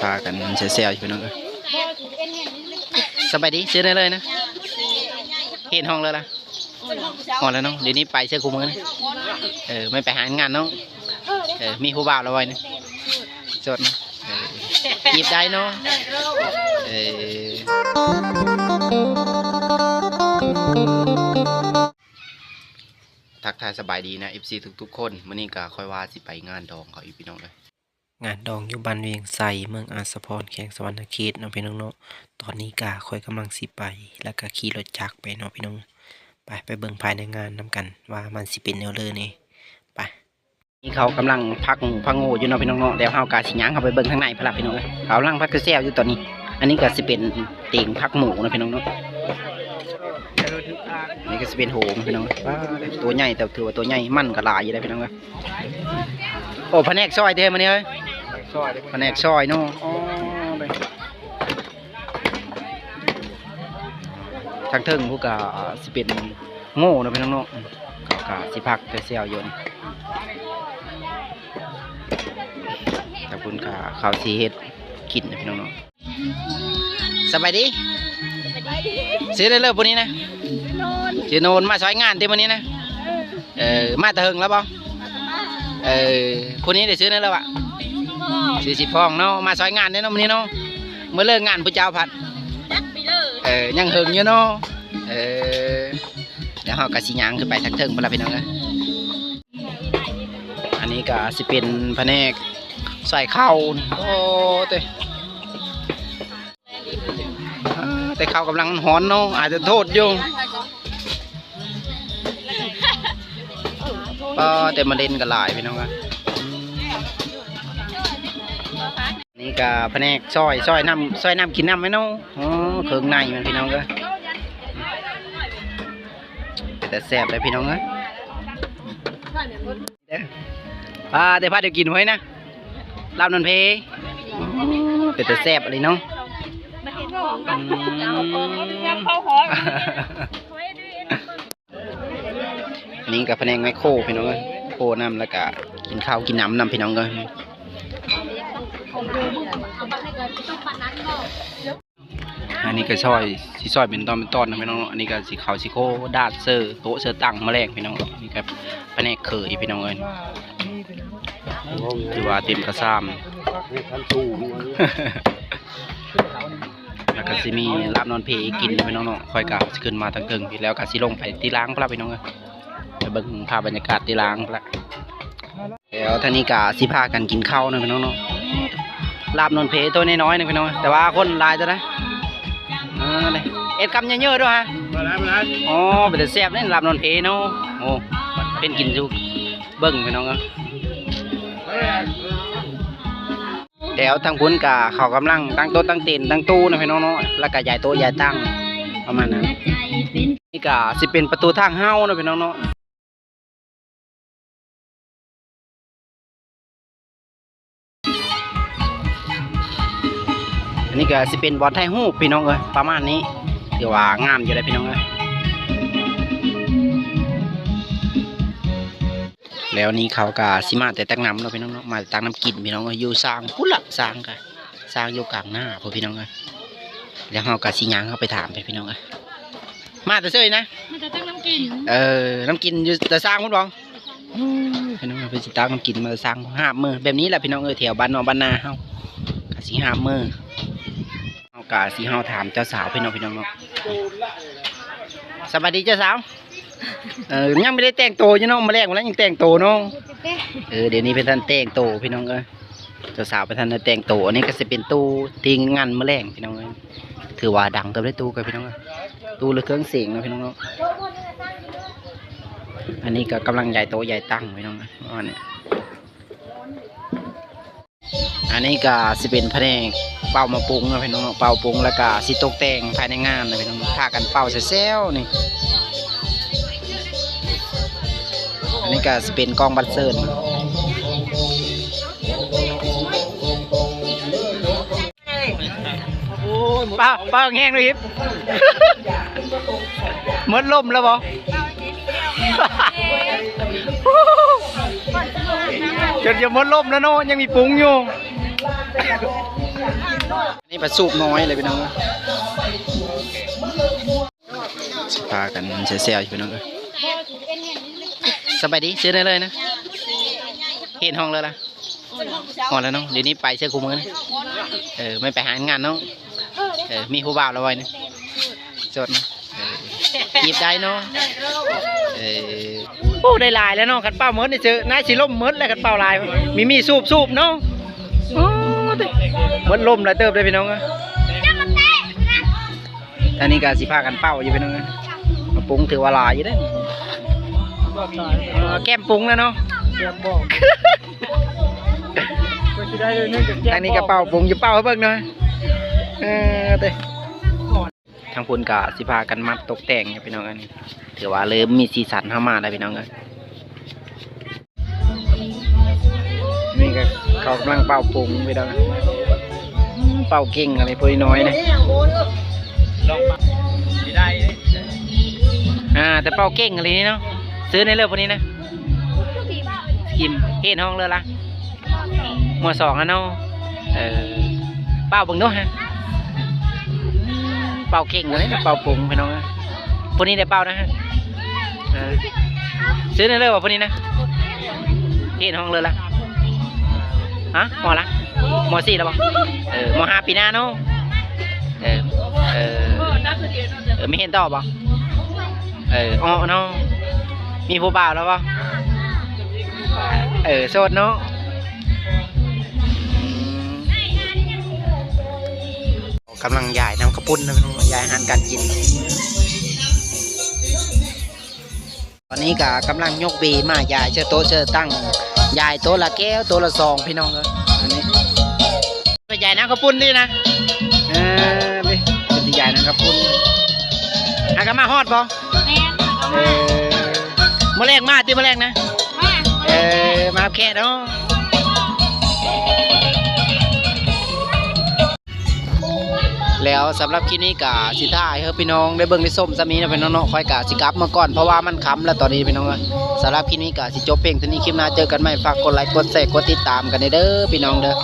พากันเซลอยู่น้องสบายดีซื้อได้เลยนะเห็นห้องเลยล่ะห้องแล้วน้องเดี๋ยวนี้ไปเสื้อคุมมือนะไม่ไปหางานน้องมีผู้บ่าวแล้วไว้นะสดนะจีบได้น้องทักทายสบายดีนะ FC ทุกคนวันนี้ก็ค่อยว่าสิไปงานดองเขาอีพี่น้องเลยงานดองอยู่บ้านเวียงไซเมืองอาสะพรแขวงสวรรณเขตน้องพี่น้องเนาะตอนนี้ก็ค่อยกำลังสิไปแล้วก็ขี่รถจักรไปเนาะพี่น้องไปเบิ่งภายในงานนำกันว่ามันสิเป็นแนวเลยนี่ไปนี่เขากำลังพักโง่อยู่เนาะพี่น้องเนาะเดี๋ยวเฮากาสิย่างเข้าไปเบิ่งข้างในพระพี่น้องเลยเขากำลังพักกระเซลอยู่ตอนนี้อันนี้ก็สิเป็นเตียงพักหมูนะพี่น้องเนาะนี่ก็จะเป็นโหมพี่น้องตัวใหญ่แต่ถือว่าตัวใหญ่มั่นกับลายอยู่ได้พี่น้องโอ้แผนกซอยเท่มาเนี่ยแผนกซอยเนาะทางเทิงพวกกะสิเป็นโง่นะพี่น้องเนาะกะสิพักจะเซียวยนแต่คุณกะข้าวสีเฮ็ดกินนะพี่น้องเนาะสบายดีซื้อได้เลยพวกนี้นะชื่อโนนมาซอยงานที่วันนี้นะมาเถิงแล้วบ้างคนนี้ได้ซื้อได้แล้วอะซื้อสิพองเนาะมาซอยงานเนี่ยเนาะวันนี้เนาะเมื่อเลิกงานผู้เจ้าผัดยังเถิงอยู่เนาะเดี๋ยวเขากระสียางขึ้นไปทักเถิงพอละพี่น้องนะอันนี้ก็สิเป็นแผนกใส่ข้าวโอ้แต่ข้าวกำลังหอนเนาะอาจจะโทษอยู่แต่มาเล่นกันหลายพี่น้องครับนี่ก็แผนกซอยน้ำกินน้ำไหมน้องเครื่องในมันพี่น้องก็แต่แซ่บเลยพี่น้องนะเดี๋ยวพาเดี๋ยวกินไว้นะลาบนนเพแต่แซ่บอะไรน้องนี่กับแผนกไมโครพี่น้องโคน้ำแล้วก็กินข้าวกินน้ำพี่น้องก็อันนี้ก็ซอยเป็นตอนนะพี่น้องอันนี้ก็สีขาวสีโคดาดเซอร์โต๊ะเซอร์ตั้งแมลงพี่น้องนี่ก็แผนกเคยพี่น้องเลยถือว่าเต็มกระซ้ำแล้วก็สิมีลาบนอนเพกินพี่น้องเนาะคอยกะขึ้นมาทางเกิงพี่แล้วก็สิลงไปที่ล้างพระพี่น้องไปเบิ่งภาพบรรยากาศที่ล้างพระแล้วท่านี้กะสิพากันกินข้าวนะพี่น้องเนาะลาบนอนเพตัวน้อยๆนะพี่น้องแต่ว่าคนลายตัวนะเอ็ดกำเยอะๆด้วยฮะอ๋อเป็นแซ่บเนี่ยลาบนอนเพเนาะโอ้เป็นกินจุเบิ่งพี่น้องเดี๋ยวทางพุ้นกะเขากำลังตั้งโต๊ะตั้งเต็นท์ตั้งตู้นะพี่น้องเนาะแล้วก็ย้ายโต๊ะย้ายตั้งประมาณนั้นนี่กะสิเป็นประตูทางเฮ้านะพี่น้องเนาะอันนี้ก็สิเป็นบอลไทยฮู้พี่น้องประมาณนี้เดี๋ยวว่างามอยู่เลยพี่น้องแล้วนี้เขากะสิมาแต่ตักน้ำเนาะพี่น้องเนาะมาตักน้ำกินพี่น้องอยู่สร้างพุ่นละสร้างกันสร้างอยู่กลางหน้าพอพี่น้องแล้วเขากะสิยางเขาไปถามไปพี่น้องมาแต่เฉยนะมาแต่ตักน้ำกินน้ำกินอยู่แต่สร้างพุ่นบ้องพี่น้องไปสิตักน้ำกินมาสร้างหาบมือแบบนี้แหละพี่น้องแถวบ้านนอกบ้านนาเขากะสิหาบมือเขากะสิเขาถามเจ้าสาวพี่น้องเนาะสวัสดีเจ้าสาวยังไม่ได้แต่งโตอยู่เนาะมาแรกมาแล้วยังแต่งโตเนาะเดี๋ยวนี้เป็นท่านแต่งโตพี่น้องเจ้าสาวเป็นท่านแต่งโตอันนี้ก็จะเป็นตู้ตีงานมาแรงพี่น้องถือว่าดังเติมได้ตู้กันพี่น้องตู้หรือเครื่องเสียงนะพี่น้องอันนี้ก็กำลังใหญ่โตใหญ่ตั้งพี่น้องอันนี้ก็จะเป็นแผนกเป่ามาปรุงนะพี่น้องเป่าปรุงแล้วก็สิตกแต่งภายในงานนะพี่น้องพากันเป่าเซลล์นี่อันนี้ก็จะเป็นกองบันเซิร์นป้าแห้งเลยครับมดล่มแล้วบอจนจะมดล่มแล้วเนาะยังมีปุ้งอยู่ นี่ปลาสูบน้อยเลยพี่น้องสปากันเซลล์อยู่พี่น้องสบายดีซื้อได้เลยนะเห็นห้องเลยล่ะห้องแล้วน้องเดี๋ยวนี้ไปเสื้อคุมมือนะไม่ไปหางานน้องมีผู้บ่าวแล้วไว้นะสดนะจีบได้เนาะโอ้ได้ลายแล้วเนาะกันเป้าเมิดนี่เจอนายสิล่มเมิดแล้วกันเป้าลายมีสูบเนาะเมิดล่มแล้วเติบเลยพี่น้องอันนี้ก็สิพากันเป้าอยู่พี่น้องมาปรุงถือว่าลายอยู่ได้แก้มปรุงแล้วเนาะอันนี้ก็เป้าปรุงอยู่เป้าให้เบิ่งหน่อยทางพุ่นกะสิพากันมัดตกแต่งพี่น้องอันนี้ถือว่าเริ่มมีสีสันเข้ามาแล้วพี่น้องกันนี่ก็เขากำลังเป่าปรุงพี่น้องเป่าเก่งอะไรพวกน้อยนะแต่เป่าเก่งอะไรนี่เนาะซื้อในเรื่องพวกนี้นะกิมเห็นห้องเลยล่ะหมวด2นะเนาะเป่าเบิ่งด้วยฮะเป่าเก่งเลยเป่าปรุงพี่น้องพวกนี้ได้เป่านะฮะซื้อในเรื่องพวกนี้นะเห็นห้องเลยล่ะฮะมอละมอ4แล้วบ่ม5ปีหน้าเนาะไม่เห็นต่อบ่อ๋อเนาะมีผู้บ่าวแล้วบ่โสดเนาะกำลังย้ายน้ำกระปุ้นนะพี่น้องย้ายอาหารการกินตอนนี้ก็กำลังยกเบมาย้ายเชือโต๊ะเชือตั้งย้ายโต๊ะละแก้วโต๊ะละซองพี่น้องเลยอันนี้ไปย้ายน้ำกระปุ้นดินะนี่เป็นที่ย้ายน้ำกระปุ้นอากามาฮอดบ่มาแรงมาตีมาแรงนะมาแค่เนาะแล้วสำหรับคลิปนี้กะสิท่าให้พี่น้องได้เบิ่งได้ส้มซ้ำนี้นะพี่น้องเนาะคอยกะสิกลับมาก่อนเพราะว่ามันค้ำแล้วตอนนี้พี่น้องสำหรับคลิปนี้กะสิจบเพลงเท่านี้คลิปหน้าเจอกันใหม่ฝากกดไลค์กดแชร์กดติดตามกันเด้อพี่น้องเด้อ